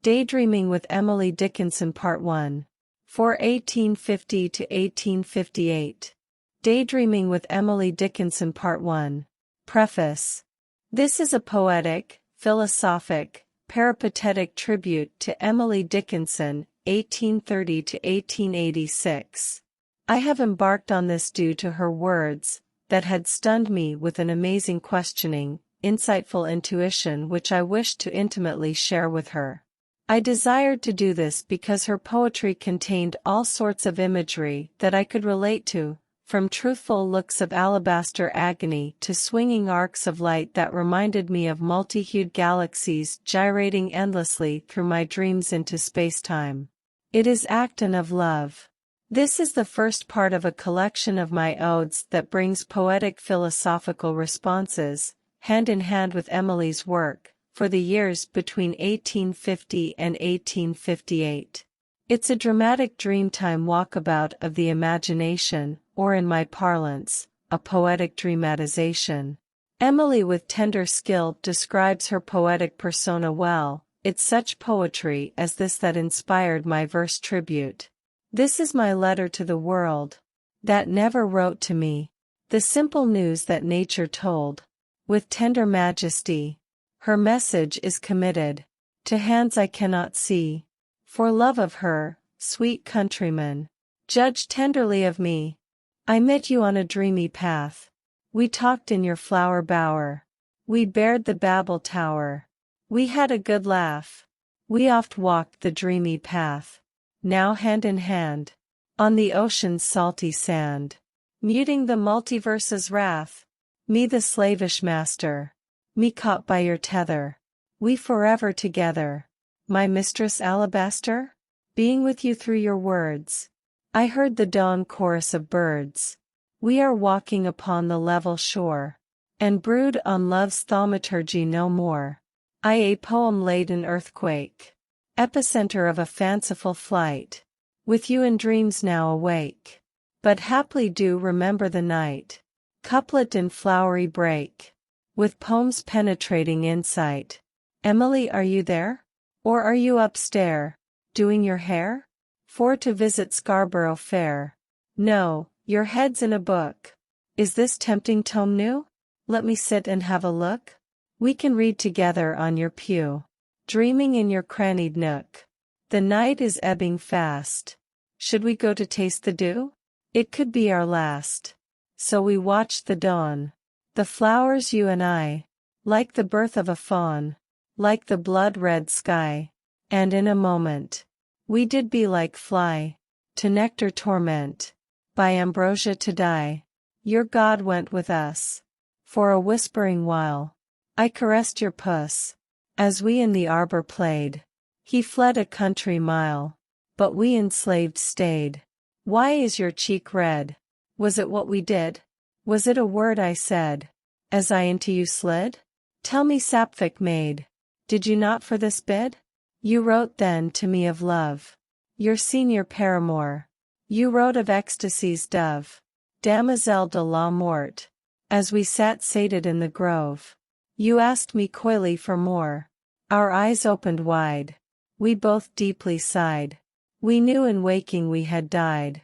Daydreaming with Emily Dickinson Part 1. For 1850 to 1858. Daydreaming with Emily Dickinson Part 1. Preface. This is a poetic, philosophic, peripatetic tribute to Emily Dickinson, 1830 to 1886. I have embarked on this due to her words, that had stunned me with an amazing questioning, insightful intuition which I wished to intimately share with her. I desired to do this because her poetry contained all sorts of imagery that I could relate to, from truthful looks of alabaster agony to swinging arcs of light that reminded me of multi-hued galaxies gyrating endlessly through my dreams into space-time. It is actin of love. This is the first part of a collection of my odes that brings poetic philosophical responses, hand in hand with Emily's work, for the years between 1850 and 1858. It's a dramatic dreamtime walkabout of the imagination, or in my parlance, a poetic dreamatisation. Emily with tender skill describes her poetic persona well. It's such poetry as this that inspired my verse tribute. This is my letter to the world, that never wrote to me, the simple news that nature told, with tender majesty. Her message is committed to hands I cannot see. For love of her, sweet countrymen, judge tenderly of me. I met you on a dreamy path. We talked in your flower bower. We bared the Babel tower. We had a good laugh. We oft walked the dreamy path. Now hand in hand, on the ocean's salty sand, muting the multiverse's wrath. Me the slavish master. Me caught by your tether. We forever together. My mistress alabaster? Being with you through your words. I heard the dawn chorus of birds. We are walking upon the level shore, and brood on love's thaumaturgy no more. I a poem-laden earthquake, epicenter of a fanciful flight. With you in dreams now awake. But haply do remember the night. Couplet in flowery break. With poem's penetrating insight. Emily, are you there? Or are you upstairs, doing your hair? For to visit Scarborough Fair. No, your head's in a book. Is this tempting tome new? Let me sit and have a look. We can read together on your pew. Dreaming in your crannied nook. The night is ebbing fast. Should we go to taste the dew? It could be our last. So we watched the dawn. The flowers you and I, like the birth of a fawn, like the blood-red sky, and in a moment, we did be like fly, to nectar torment, by ambrosia to die. Your God went with us, for a whispering while. I caressed your puss, as we in the arbor played. He fled a country mile, but we enslaved stayed. Why is your cheek red? Was it what we did? Was it a word I said, as I into you slid? Tell me, sapphic maid, did you not for this bid? You wrote then to me of love, your senior paramour. You wrote of ecstasy's dove, Damoiselle de la Morte. As we sat sated in the grove, you asked me coyly for more. Our eyes opened wide, we both deeply sighed. We knew in waking we had died.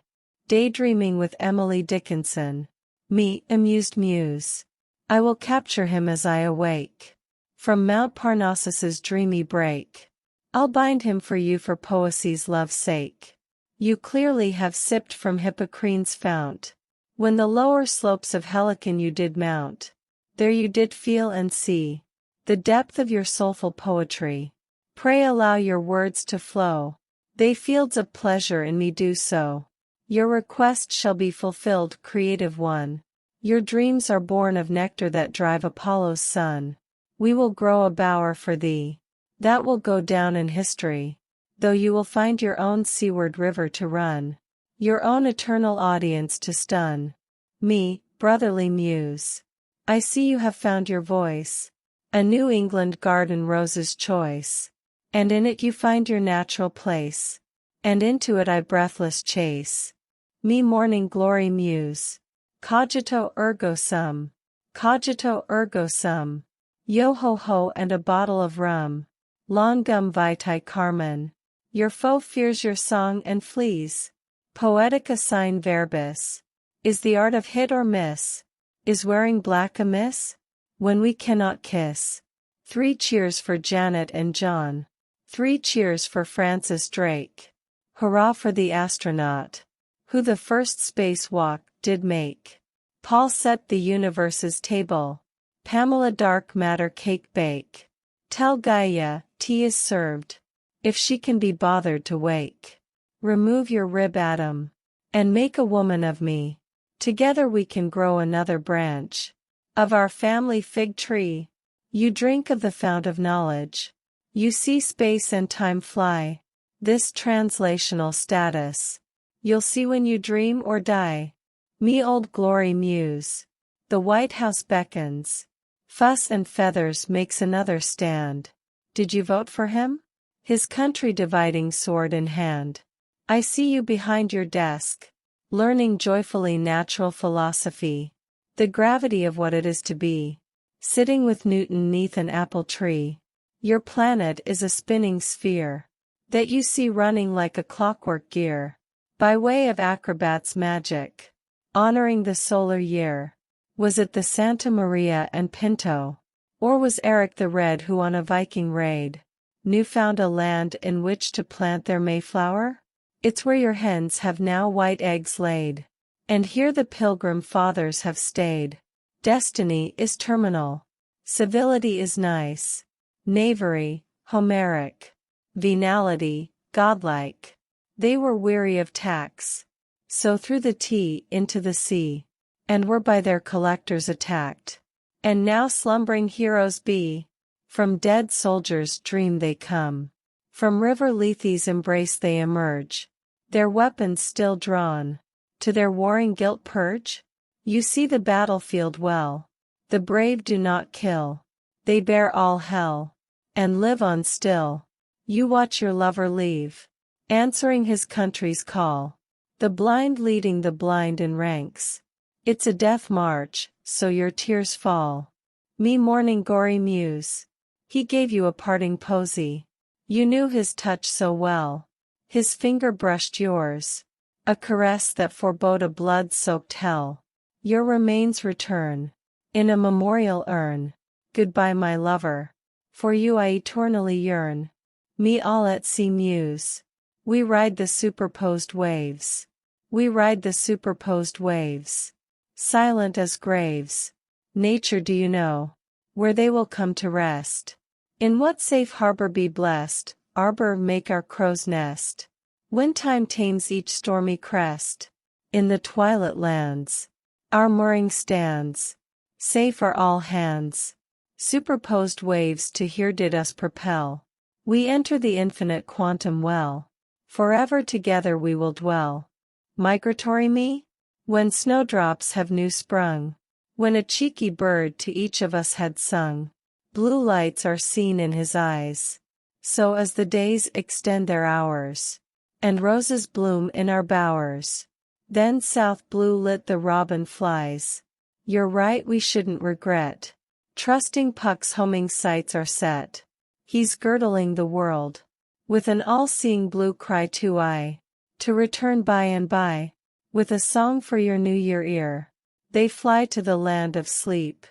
Daydreaming with Emily Dickinson. Me, amused muse. I will capture him as I awake. From Mount Parnassus's dreamy break. I'll bind him for you for poesy's love's sake. You clearly have sipped from Hippocrane's fount. When the lower slopes of Helicon you did mount. There you did feel and see the depth of your soulful poetry. Pray allow your words to flow. They fields of pleasure in me do so. Your request shall be fulfilled, creative one. Your dreams are born of nectar that drive Apollo's sun. We will grow a bower for thee. That will go down in history. Though you will find your own seaward river to run. Your own eternal audience to stun. Me, brotherly muse. I see you have found your voice. A New England garden rose's choice. And in it you find your natural place. And into it I breathless chase. Me morning glory muse. Cogito ergo sum. Cogito ergo sum. Yo ho ho and a bottle of rum. longum vitae carmen. Your foe fears your song and flees. Poetica sine verbis. Is the art of hit or miss? Is wearing black amiss? When we cannot kiss. 3 cheers for Janet and John. 3 cheers for Francis Drake. Hurrah for the astronaut, who the first spacewalk did make. Paul set the universe's table. Pamela dark matter cake bake. Tell Gaia, tea is served. If she can be bothered to wake. Remove your rib atom. And make a woman of me. Together we can grow another branch. Of our family fig tree. You drink of the fount of knowledge. You see space and time fly. This translational status. You'll see when you dream or die. Me old glory muse. The White House beckons. Fuss and feathers makes another stand. Did you vote for him? His country dividing sword in hand. I see you behind your desk. Learning joyfully natural philosophy. The gravity of what it is to be. Sitting with Newton 'neath an apple tree. Your planet is a spinning sphere. That you see running like a clockwork gear. By way of acrobat's magic. Honoring the solar year. Was it the Santa Maria and Pinto? Or was Eric the Red who on a Viking raid knew found a land in which to plant their Mayflower? It's where your hens have now white eggs laid. And here the Pilgrim Fathers have stayed. Destiny is terminal. Civility is nice. Knavery, Homeric. Venality, godlike. They were weary of tax. So threw the tea into the sea. And were by their collectors attacked. And now slumbering heroes be. From dead soldiers' dream they come. From river Lethe's embrace they emerge. Their weapons still drawn. To their warring guilt purge? You see the battlefield well. The brave do not kill. They bear all hell. And live on still. You watch your lover leave. Answering his country's call. The blind leading the blind in ranks. It's a death march, so your tears fall. Me mourning gory muse. He gave you a parting posy. You knew his touch so well. His finger brushed yours. A caress that forebode a blood-soaked hell. Your remains return. In a memorial urn. Goodbye my lover. For you I eternally yearn. Me all at sea muse. We ride the superposed waves. We ride the superposed waves. Silent as graves. Nature do you know? Where they will come to rest. In what safe harbor be blessed, arbor make our crow's nest. When time tames each stormy crest. In the twilit lands. Our mooring stands. Safe are all hands. Superposed waves to here did us propel. We enter the infinite quantum well. Forever together we will dwell. Migratory me? When snowdrops have new sprung. When a cheeky bird to each of us had sung. Blue lights are seen in his eyes. So as the days extend their hours. And roses bloom in our bowers. Then south blue lit the robin flies. You're right we shouldn't regret. Trusting Puck's homing sights are set. He's girdling the world. With an all-seeing blue cry to I. To return by and by. With a song for your new year ear. They fly to the land of sleep.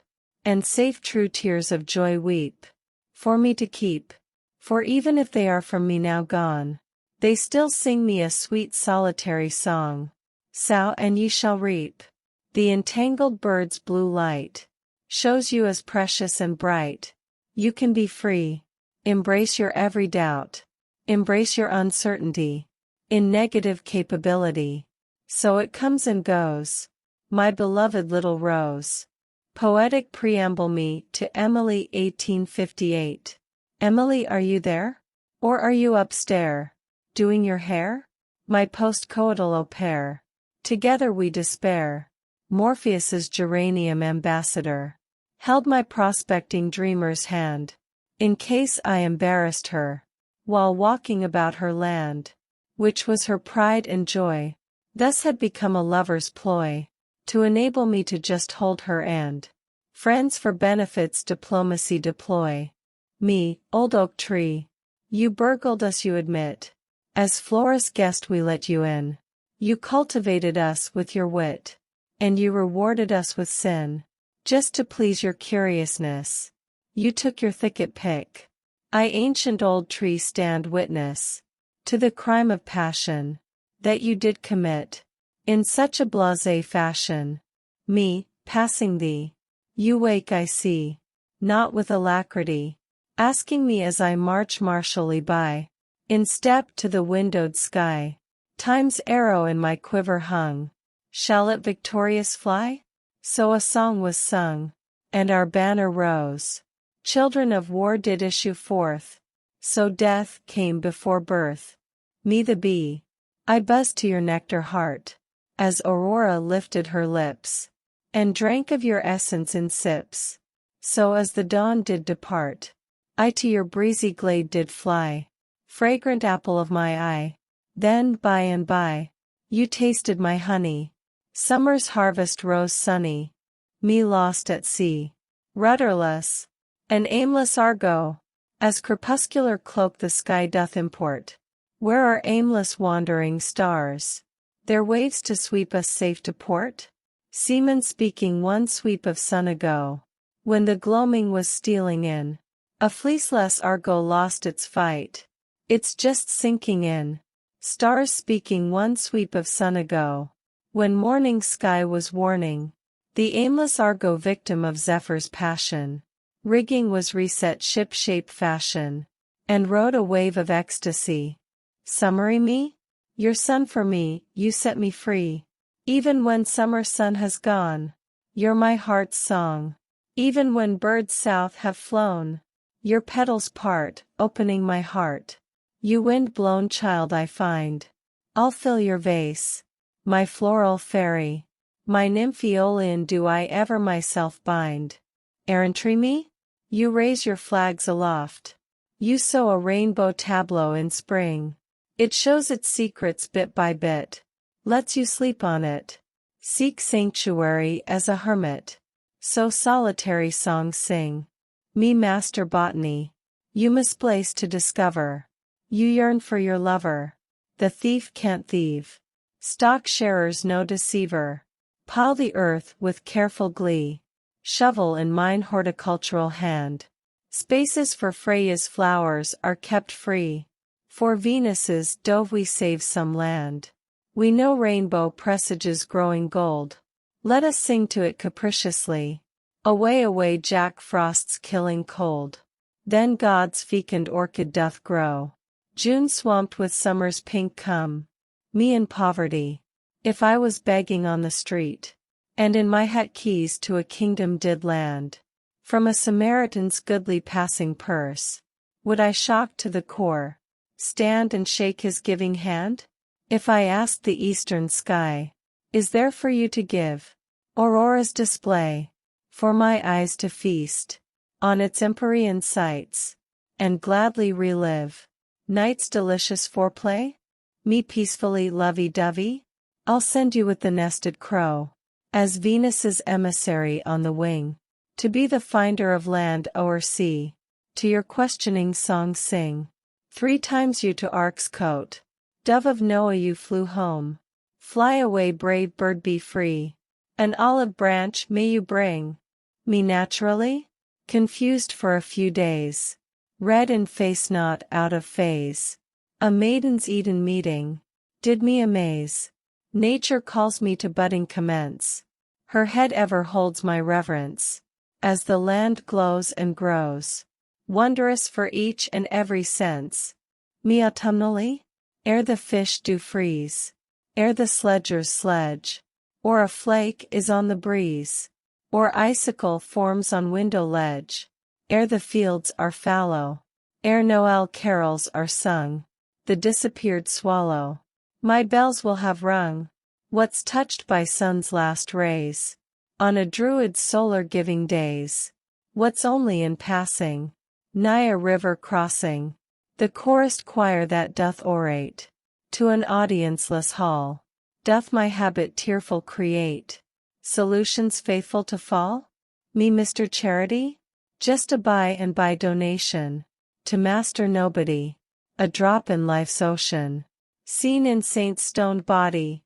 And safe true tears of joy weep. For me to keep. For even if they are from me now gone. They still sing me a sweet solitary song. Sow and ye shall reap. The entangled bird's blue light. Shows you as precious and bright. You can be free. Embrace your every doubt. Embrace your uncertainty. In negative capability. So it comes and goes. My beloved little rose. Poetic preamble me to Emily 1858. Emily, are you there? Or are you upstairs? Doing your hair? My postcoital au pair. Together we despair. Morpheus's geranium ambassador. Held my prospecting dreamer's hand. In case I embarrassed her. While walking about her land. Which was her pride and joy. Thus had become a lover's ploy. To enable me to just hold her and. Friends for benefits diplomacy deploy. Me, old oak tree. You burgled us, you admit. As florist guest we let you in. You cultivated us with your wit. And you rewarded us with sin. Just to please your curiousness. You took your thicket pick. I, ancient old tree, stand witness to the crime of passion that you did commit in such a blasé fashion. Me, passing thee, you wake, I see, not with alacrity, asking me as I march martially by, in step to the windowed sky. Time's arrow in my quiver hung. Shall it victorious fly? So a song was sung, and our banner rose. Children of war did issue forth. So death came before birth. Me, the bee, I buzzed to your nectar heart, as Aurora lifted her lips, and drank of your essence in sips. So as the dawn did depart, I to your breezy glade did fly, fragrant apple of my eye. Then by and by, you tasted my honey. Summer's harvest rose sunny. Me lost at sea, rudderless, an aimless Argo, as crepuscular cloak the sky doth import. Where are aimless wandering stars, their waves to sweep us safe to port? Seamen speaking one sweep of sun ago, when the gloaming was stealing in. A fleeceless Argo lost its fight, it's just sinking in. Stars speaking one sweep of sun ago, when morning sky was warning. The aimless Argo, victim of Zephyr's passion, rigging was reset ship-shape fashion, and rode a wave of ecstasy. Summery me? Your sun for me, you set me free. Even when summer sun has gone, you're my heart's song. Even when birds south have flown, your petals part, opening my heart. You wind-blown child I find. I'll fill your vase, my floral fairy. My nymph-Aeolian do I ever myself bind. Errantry me? You raise your flags aloft. You sew a rainbow tableau in spring. It shows its secrets bit by bit. Lets you sleep on it. Seek sanctuary as a hermit. So solitary songs sing. Me, master botany. You misplace to discover. You yearn for your lover. The thief can't thieve. Stock sharers no deceiver. Pile the earth with careful glee. Shovel in mine horticultural hand. Spaces for Freya's flowers are kept free. For Venus's dove we save some land. We know rainbow presages growing gold. Let us sing to it capriciously. Away, away, Jack Frost's killing cold. Then God's fecund orchid doth grow. June swamped with summer's pink come. Me in poverty. If I was begging on the street, and in my hut keys to a kingdom did land, from a Samaritan's goodly passing purse, would I shocked to the core, stand and shake his giving hand? If I asked the eastern sky, is there for you to give? Aurora's display, for my eyes to feast, on its empyrean sights, and gladly relive, night's delicious foreplay? Me peacefully lovey-dovey? I'll send you with the nested crow, as Venus's emissary on the wing, to be the finder of land o'er sea, to your questioning song sing. 3 times you to Ark's coat, dove of Noah you flew home. Fly away, brave bird, be free. An olive branch may you bring. Me naturally? Confused for a few days. Red in face, not out of phase. A maiden's Eden meeting did me amaze. Nature calls me to budding commence. Her head ever holds my reverence. As the land glows and grows, wondrous for each and every sense. Me autumnally? Ere the fish do freeze, ere the sledgers sledge, or a flake is on the breeze, or icicle forms on window ledge, ere the fields are fallow, ere Noel carols are sung, the disappeared swallow. My bells will have rung. What's touched by sun's last rays, on a druid's solar giving days? What's only in passing, nigh a river crossing? The chorused choir that doth orate, to an audienceless hall, doth my habit tearful create, solutions faithful to fall? Me, Mr. Charity? just a buy and buy donation, to master nobody, a drop in life's ocean, seen in saint's stoned body.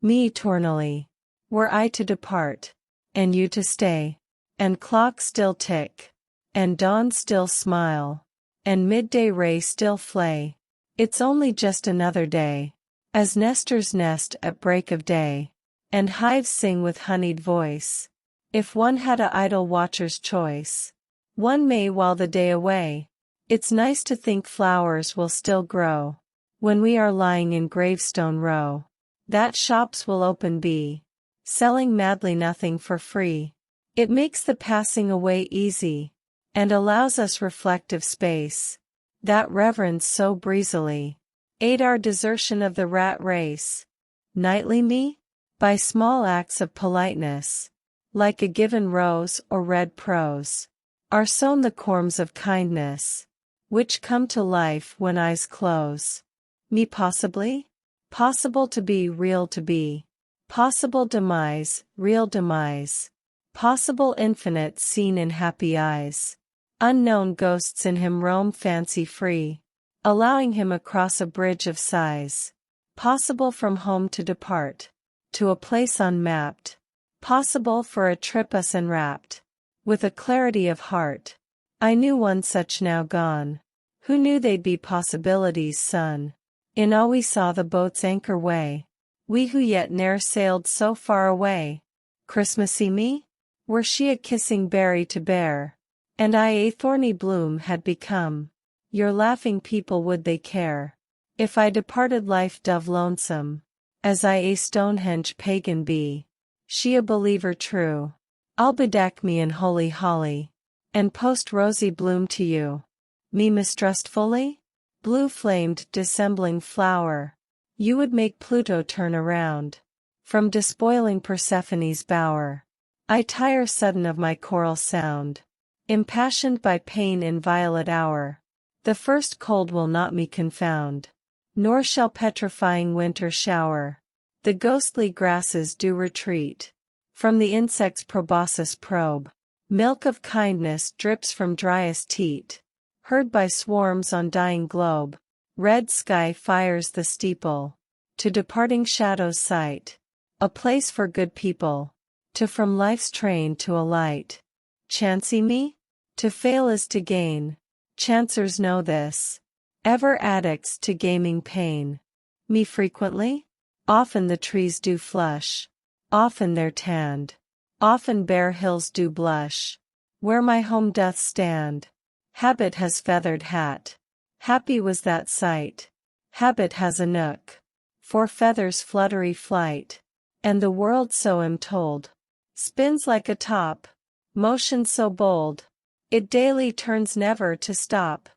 Me eternally, were I to depart, and you to stay, and clocks still tick, and dawn still smile, and midday ray still flay, it's only just another day, as nesters nest at break of day, and hives sing with honeyed voice. If one had a idle watcher's choice, one may while the day away. It's nice to think flowers will still grow, when we are lying in gravestone row, that shops will open be, selling madly nothing for free. It makes the passing away easy, and allows us reflective space, that reverence so breezily, aid our desertion of the rat race. Nightly me? By small acts of politeness, like a given rose or red prose, are sown the corms of kindness, which come to life when eyes close. Me possibly? Possible to be, real to be. Possible demise, real demise. Possible infinite seen in happy eyes. Unknown ghosts in him roam fancy free, allowing him across a bridge of sighs. Possible from home to depart, to a place unmapped. Possible for a trip us enwrapped, with a clarity of heart. I knew one such now gone, who knew they'd be possibilities, son. In all we saw the boat's anchor weigh, we who yet ne'er sailed so far away. Christmassy me? Were she a kissing berry to bear, and I a thorny bloom had become, your laughing people would they care, if I departed life dove lonesome, as I a Stonehenge pagan be, she a believer true. I'll bedeck me in holy holly, and post rosy bloom to you. Me mistrustfully? Blue-flamed dissembling flower, you would make Pluto turn around, from despoiling Persephone's bower. I tire sudden of my choral sound, impassioned by pain in violet hour. The first cold will not me confound, nor shall petrifying winter shower. The ghostly grasses do retreat, from the insect's proboscis probe. Milk of kindness drips from driest teat, heard by swarms on dying globe. Red sky fires the steeple, to departing shadows sight, a place for good people, to from life's train to alight. Chancy me? To fail is to gain, chancers know this, ever addicts to gaming pain. Me frequently? Often the trees do flush, often they're tanned, often bare hills do blush, where my home doth stand. Habit has feathered hat, happy was that sight. Habit has a nook, for feathers fluttery flight, and the world so am told, spins like a top, motion so bold, it daily turns never to stop.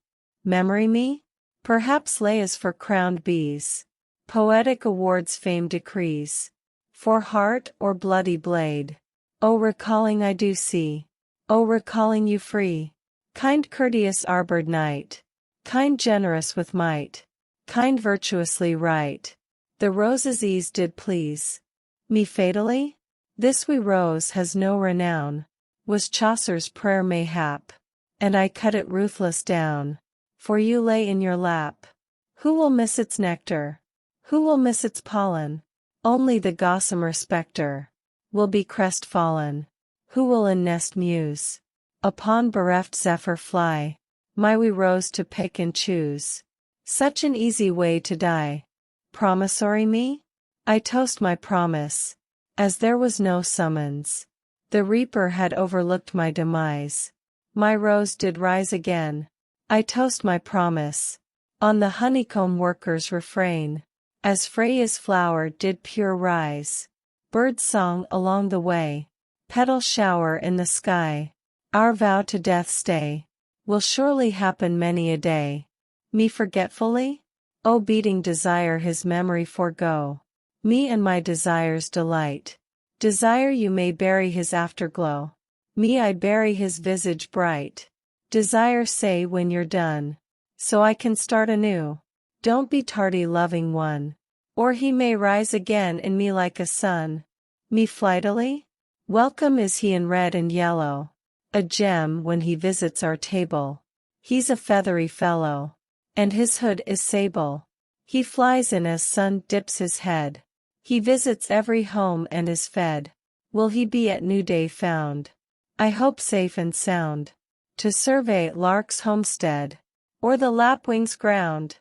Memory me? Perhaps lay is for crowned bees, poetic awards fame decrees, for heart or bloody blade. Oh recalling I do see, oh recalling you free, kind courteous arbored knight, kind generous with might, kind virtuously right. The rose's ease did please me fatally? This wee rose has no renown, was Chaucer's prayer mayhap, and I cut it ruthless down, for you lay in your lap. Who will miss its nectar? Who will miss its pollen? Only the gossamer spectre will be crestfallen. Who will in nest muse upon bereft zephyr fly, my wee rose to pick and choose? Such an easy way to die. Promissory me? I toast my promise, as there was no summons. The reaper had overlooked my demise. My rose did rise again. I toast my promise, on the honeycomb worker's refrain, as Freya's flower did pure rise. Bird song along the way, petal shower in the sky. Our vow to death stay, will surely happen many a day. Me forgetfully? O beating desire his memory forego. Me and my desire's delight. Desire you may bury his afterglow. Me I bury his visage bright. Desire say when you're done, so I can start anew. Don't be tardy loving one, or he may rise again in me like a sun. Me flightily? Welcome is he in red and yellow, a gem when he visits our table. He's a feathery fellow. And his hood is sable. He flies in as sun dips his head. He visits every home and is fed. Will he be at new day found? I hope safe and sound, to survey Lark's homestead, or the lapwing's ground.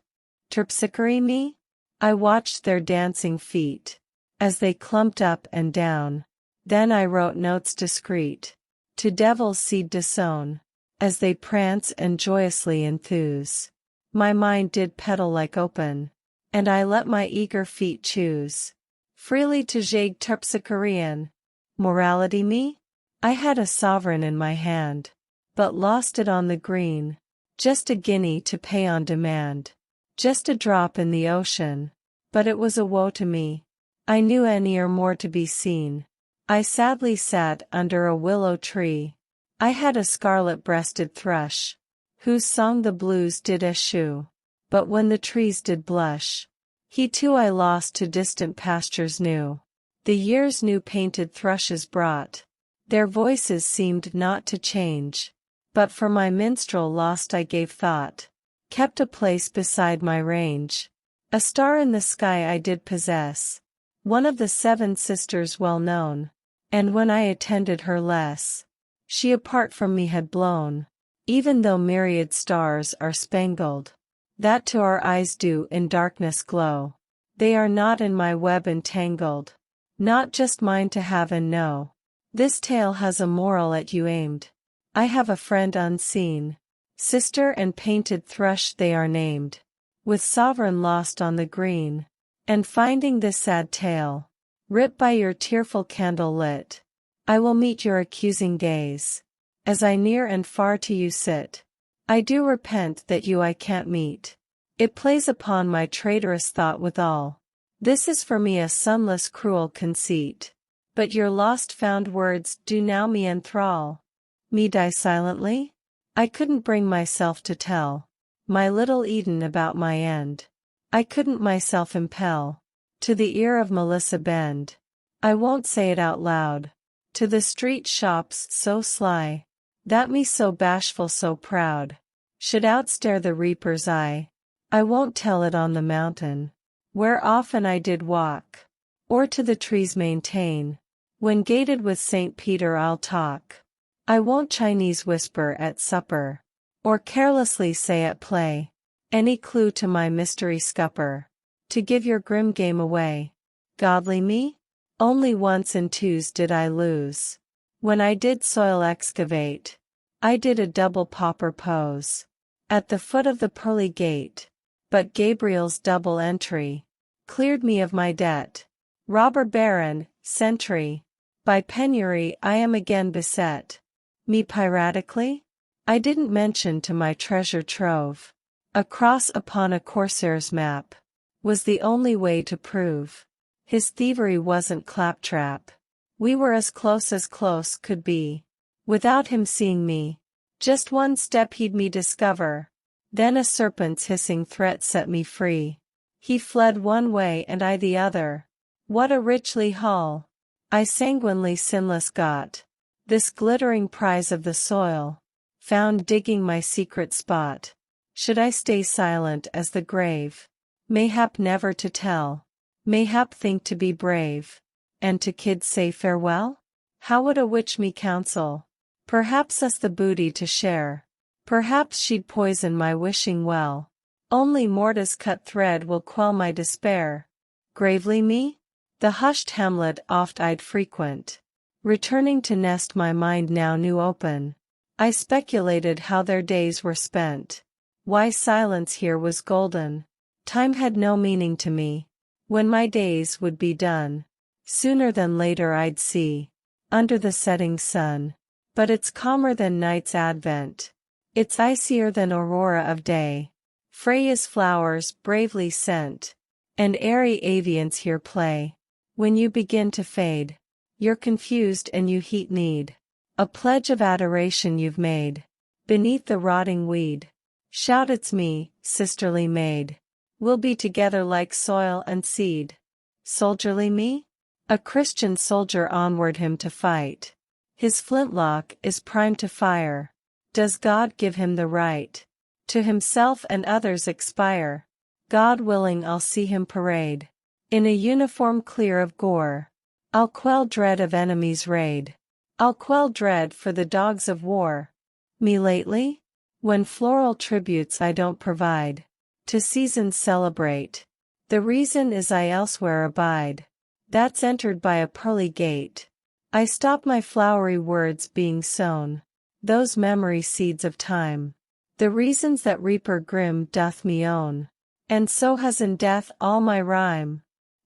Terpsichore me? I watched their dancing feet, as they clumped up and down. Then I wrote notes discreet, to devil's seed to sown, as they prance and joyously enthuse. My mind did pedal like open, and I let my eager feet choose. Freely to jag terpsichorean. Morality me? I had a sovereign in my hand, but lost it on the green. Just a guinea to pay on demand. Just a drop in the ocean, but it was a woe to me. I knew any or more to be seen. I sadly sat under a willow tree. I had a scarlet-breasted thrush, whose song the blues did eschew. But when the trees did blush, he too I lost to distant pastures new. The year's new painted thrushes brought. Their voices seemed not to change. But for my minstrel lost I gave thought, kept a place beside my range. A star in the sky I did possess, one of the 7 sisters well known. And when I attended her less, she apart from me had blown. Even though myriad stars are spangled, that to our eyes do in darkness glow, they are not in my web entangled. Not just mine to have and know. This tale has a moral at you aimed. I have a friend unseen. Sister and painted thrush they are named. With sovereign lost on the green. And finding this sad tale, writ by your tearful candle lit, I will meet your accusing gaze. As I near and far to you sit, I do repent that you I can't meet. It plays upon my traitorous thought withal. This is for me a sunless cruel conceit. But your lost found words do now me enthrall. Me die silently? I couldn't bring myself to tell my little Eden about my end. I couldn't myself impel to the ear of Melissa bend. I won't say it out loud to the street shops so sly, that me so bashful so proud should outstare the reaper's eye. I won't tell it on the mountain, where often I did walk, or to the trees maintain. When gated with St. Peter I'll talk. I won't Chinese whisper at supper, or carelessly say at play, any clue to my mystery scupper, to give your grim game away. Godly me? Only once in 2s did I lose. When I did soil excavate, I did a double pauper pose, at the foot of the pearly gate, but Gabriel's double entry cleared me of my debt. Robber baron, sentry, by penury I am again beset. Me piratically? I didn't mention to my treasure trove. A cross upon a corsair's map was the only way to prove his thievery wasn't claptrap. We were as close could be, without him seeing me. Just one step he'd me discover. Then a serpent's hissing threat set me free. He fled one way and I the other. What a richly haul I sanguinely sinless got. This glittering prize of the soil, found digging my secret spot. Should I stay silent as the grave? Mayhap never to tell. Mayhap think to be brave, and to kids say farewell? How would a witch me counsel? Perhaps us the booty to share. Perhaps she'd poison my wishing well. Only Morta's cut thread will quell my despair. Gravely me? The hushed hamlet oft I'd frequent. Returning to nest my mind now new open. I speculated how their days were spent. Why silence here was golden. Time had no meaning to me. When my days would be done. Sooner than later I'd see. Under the setting sun. But it's calmer than night's advent. It's icier than aurora of day. Freya's flowers bravely scent. And airy avians here play. When you begin to fade, you're confused and you heat need. A pledge of adoration you've made. Beneath the rotting weed. Shout it's me, sisterly maid. We'll be together like soil and seed. Soldierly me? A Christian soldier onward him to fight. His flintlock is primed to fire. Does God give him the right to himself and others expire? God willing, I'll see him parade in a uniform clear of gore. I'll quell dread of enemies' raid. I'll quell dread for the dogs of war. Me lately? When floral tributes I don't provide to seasons celebrate. The reason is I elsewhere abide. That's entered by a pearly gate. I stop my flowery words being sown. Those memory seeds of time. The reasons that reaper grim doth me own. And so has in death all my rhyme.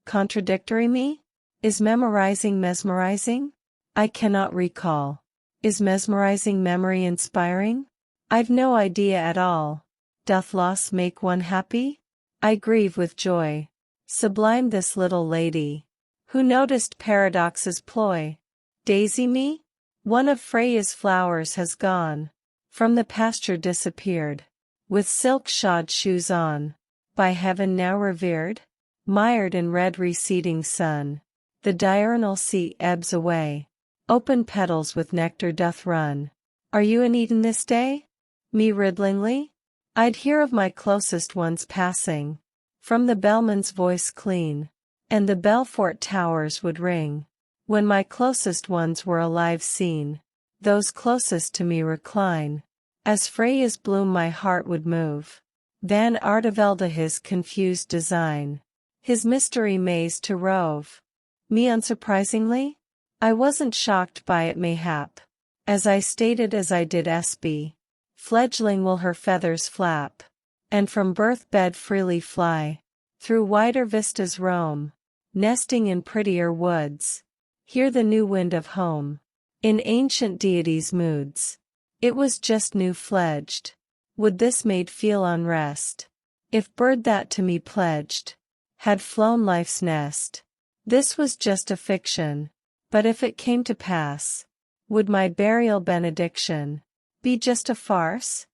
Contradictory me? Is memorizing mesmerizing? I cannot recall. Is mesmerizing memory inspiring? I've no idea at all. Doth loss make one happy? I grieve with joy. Sublime this little lady. Who noticed paradox's ploy. Daisy me? One of Freya's flowers has gone. From the pasture disappeared. With silk-shod shoes on. By heaven now revered? Mired in red receding sun. The diurnal sea ebbs away. Open petals with nectar doth run. Are you in Eden this day? Me riddlingly? I'd hear of my closest ones passing. From the bellman's voice clean. And the Belfort towers would ring. When my closest ones were alive seen. Those closest to me recline. As Freya's bloom my heart would move. Van Artevelde his confused design. His mystery maze to rove. Me unsurprisingly? I wasn't shocked by it mayhap. As I stated as I did SB. Fledgling will her feathers flap. And from birth bed freely fly. Through wider vistas roam. Nesting in prettier woods. Hear the new wind of home. In ancient deities' moods. It was just new-fledged. Would this maid feel unrest? If bird that to me pledged had flown life's nest. This was just a fiction. But if it came to pass, would my burial benediction be just a farce?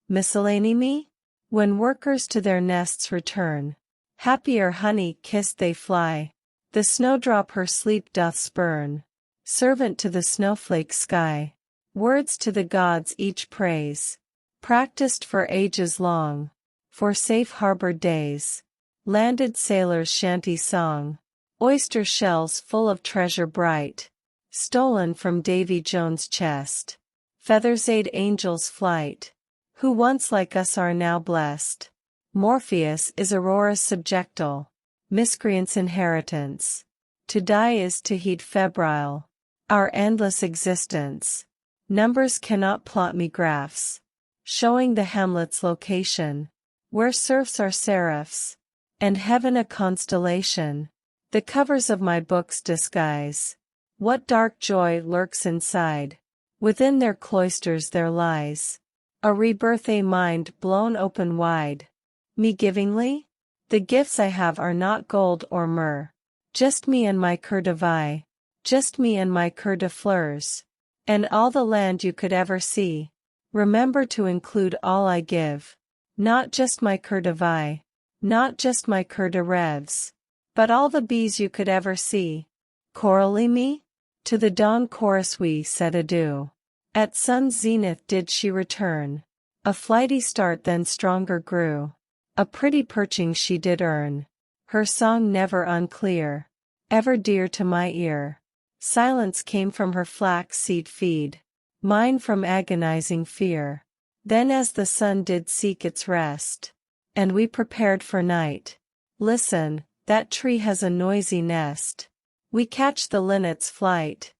Miscellany me? When workers to their nests return, happier honey-kissed they fly. The snowdrop her sleep doth spurn. Servant to the snowflake sky. Words to the gods each praise. Practiced for ages long. For safe-harbored days. Landed sailors' shanty song. Oyster shells full of treasure bright. Stolen from Davy Jones' chest. Feathers aid angels' flight. Who once like us are now blessed. Morpheus is Aurora's subjectal. Miscreants' inheritance. To die is to heed febrile. Our endless existence. Numbers cannot plot me graphs. Showing the hamlet's location. Where serfs are seraphs. And heaven a constellation. The covers of my books disguise. What dark joy lurks inside. Within their cloisters there lies. A rebirth, a mind blown open wide. Me givingly? The gifts I have are not gold or myrrh. Just me and my cœur de vie. Just me and my cœur de fleurs. And all the land you could ever see. Remember to include all I give. Not just my cœur de vie. Not just my cœur de rêves. But all the bees you could ever see. Coralie me? To the dawn chorus we said adieu. At sun's zenith did she return. A flighty start then stronger grew. A pretty perching she did earn. Her song never unclear. Ever dear to my ear. Silence came from her flax seed feed. Mine from agonizing fear. Then as the sun did seek its rest. And we prepared for night. Listen, that tree has a noisy nest. We catch the linnet's flight.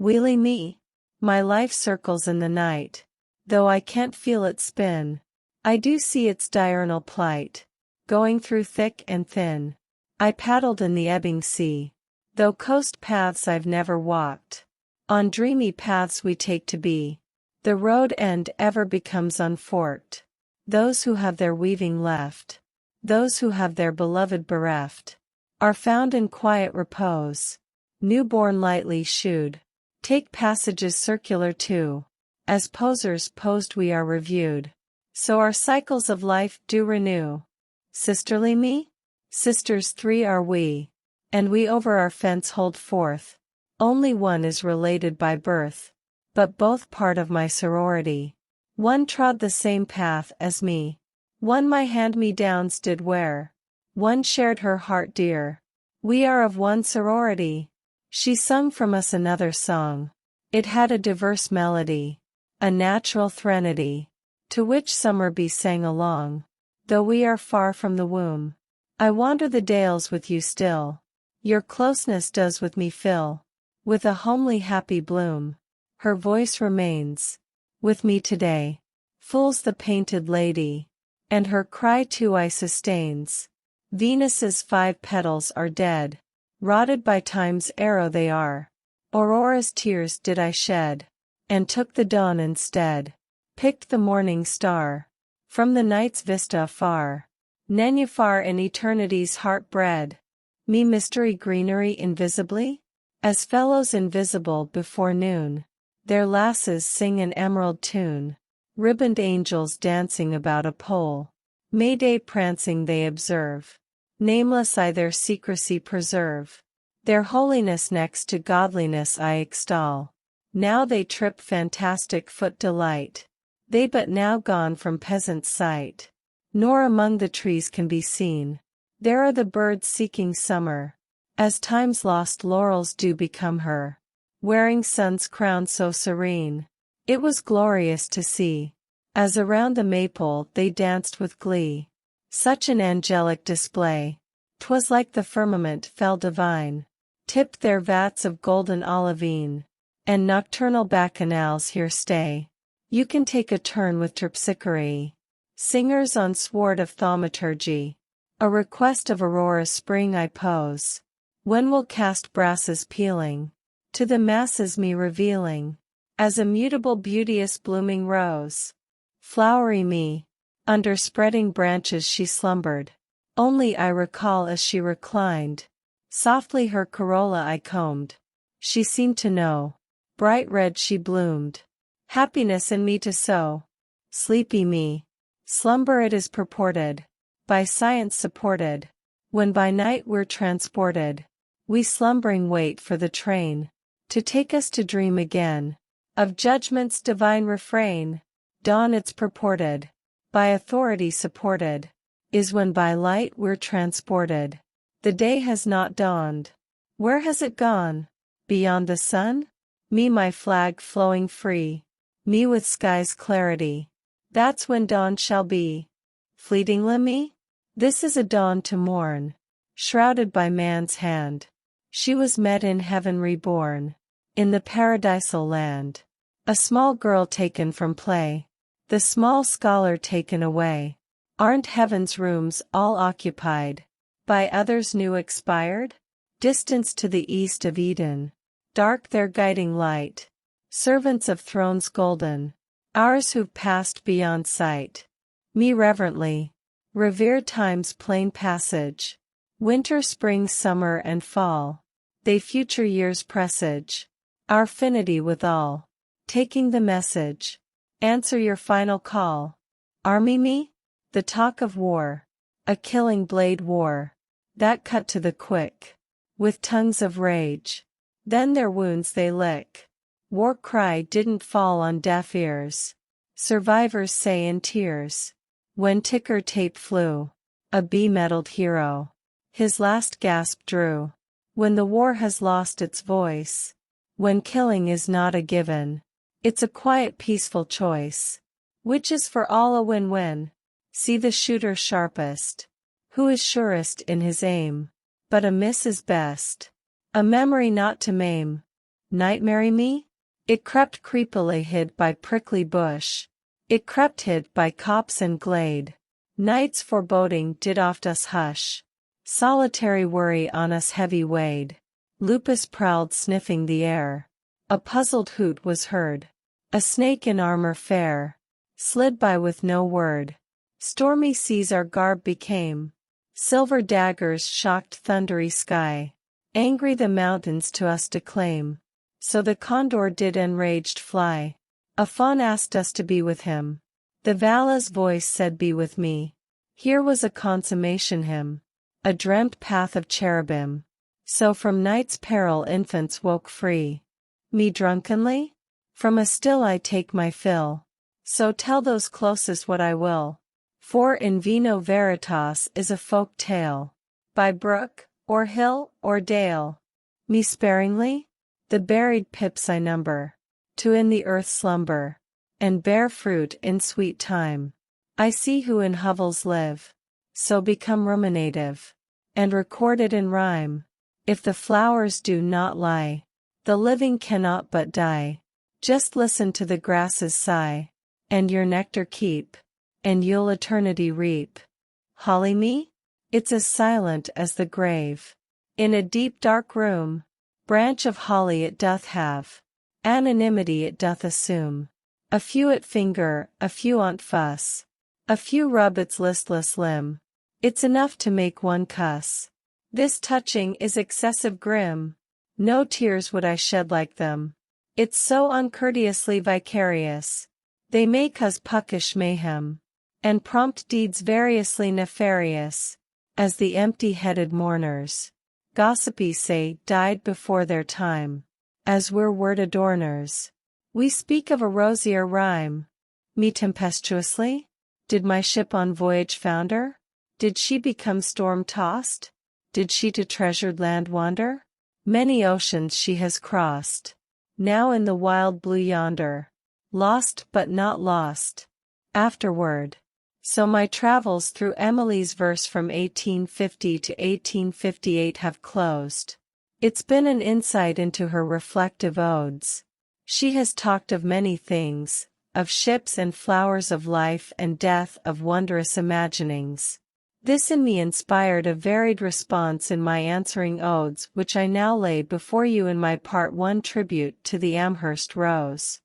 Wheelie me. My life circles in the night. Though I can't feel it spin. I do see its diurnal plight. Going through thick and thin. I paddled in the ebbing sea. Though coast paths I've never walked. On dreamy paths we take to be. The road end ever becomes unforked. Those who have their weaving left. Those who have their beloved bereft. Are found in quiet repose. Newborn lightly shewed. Take passages circular too. As posers posed we are reviewed. So our cycles of life do renew. Sisterly me? Sisters three are we. And we over our fence hold forth. Only one is related by birth. but both part of my sorority. One trod the same path as me. One my hand-me-downs did wear. One shared her heart dear. We are of one sorority. She sung from us another song. It had a diverse melody, a natural threnody, to which summer bee sang along. Though we are far from the womb, I wander the dales with you still. Your closeness does with me fill, with a homely happy bloom. Her voice remains with me today, fools the painted lady, and her cry too I sustains. Venus's 5 petals are dead, rotted by time's arrow they are. Aurora's tears did I shed, and took the dawn instead. Picked the morning star from the night's vista far. Nenufar in eternity's heart bred me mystery greenery invisibly? As fellows invisible before noon, their lasses sing an emerald tune. Ribboned angels dancing about a pole, May Day prancing they observe. Nameless I their secrecy preserve. Their holiness next to godliness I extol. Now they trip fantastic foot delight. They but now gone from peasant's sight. Nor among the trees can be seen. There are the birds seeking summer, as time's lost laurels do become her, wearing sun's crown so serene. It was glorious to see, as around the maypole they danced with glee. Such an angelic display, 'twas like the firmament fell divine, tipped their vats of golden olivine, and nocturnal bacchanals here stay. You can take a turn with terpsichore, singers on sward of thaumaturgy. A request of Aurora's spring I pose. When will cast brasses pealing, to the masses me revealing, as a mutable beauteous blooming rose. Flowery me, under spreading branches she slumbered. Only I recall as she reclined. Softly her corolla I combed. She seemed to know. Bright red she bloomed. Happiness in me to sow. Sleepy me. Slumber it is purported, by science supported. When by night we're transported, we slumbering wait for the train, to take us to dream again, of judgment's divine refrain. Dawn it's purported, by authority supported, is when by light we're transported. The day has not dawned. Where has it gone? Beyond the sun? Me my flag flowing free, me with sky's clarity. That's when dawn shall be. Fleetingly me? This is a dawn to mourn, shrouded by man's hand. She was met in heaven reborn, in the paradisal land. A small girl taken from play, the small scholar taken away. Aren't heaven's rooms all occupied, by others new expired? Distance to the east of Eden, dark their guiding light. Servants of thrones golden, ours who've passed beyond sight. Me reverently revere time's plain passage. Winter, spring, summer and fall, they future years presage. Our finity withal, taking the message. Answer your final call. Army me? The talk of war, a killing blade war, that cut to the quick, with tongues of rage. Then their wounds they lick. War cry didn't fall on deaf ears. Survivors say in tears. When ticker tape flew, a bee-metalled hero, his last gasp drew. When the war has lost its voice, when killing is not a given, it's a quiet peaceful choice, which is for all a win-win. See the shooter sharpest, who is surest in his aim, but a miss is best, a memory not to maim. Nightmare me? It crept creepily hid by prickly bush, it crept hid by copse and glade. Night's foreboding did oft us hush, solitary worry on us heavy weighed. Lupus prowled sniffing the air, a puzzled hoot was heard. A snake in armor fair slid by with no word. Stormy seas our garb became, silver daggers shocked thundery sky. Angry the mountains to us declaim, so the condor did enraged fly. A fawn asked us to be with him, the Vala's voice said be with me. Here was a consummation hymn, a dreamt path of cherubim. So from night's peril infants woke free. Me drunkenly? From a still I take my fill. So tell those closest what I will. For in vino veritas is a folk tale. By brook, or hill, or dale. Me sparingly? The buried pips I number. To in the earth slumber. And bear fruit in sweet time. I see who in hovels live. So become ruminative. And recorded in rhyme. If the flowers do not lie. The living cannot but die. Just listen to the grasses sigh. And your nectar keep. And you'll eternity reap. Holly me? It's as silent as the grave. In a deep dark room. Branch of holly it doth have. Anonymity it doth assume. A few it finger, a few on't fuss. A few rub its listless limb. It's enough to make one cuss. This touching is excessive grim. No tears would I shed like them. It's so uncourteously vicarious. They may cause puckish mayhem. And prompt deeds variously nefarious. As the empty-headed mourners. Gossipy say died before their time. As we're word adorners. We speak of a rosier rhyme. Me tempestuously? Did my ship on voyage founder? Did she become storm-tossed? Did she to treasured land wander? Many oceans she has crossed. Now in the wild blue yonder. Lost but not lost. Afterward. So my travels through Emily's verse from 1850 to 1858 have closed. It's been an insight into her reflective odes. She has talked of many things, of ships and flowers, of life and death, of wondrous imaginings. This in me inspired a varied response in my answering odes, which I now lay before you in my Part 1 tribute to the Amherst Rose.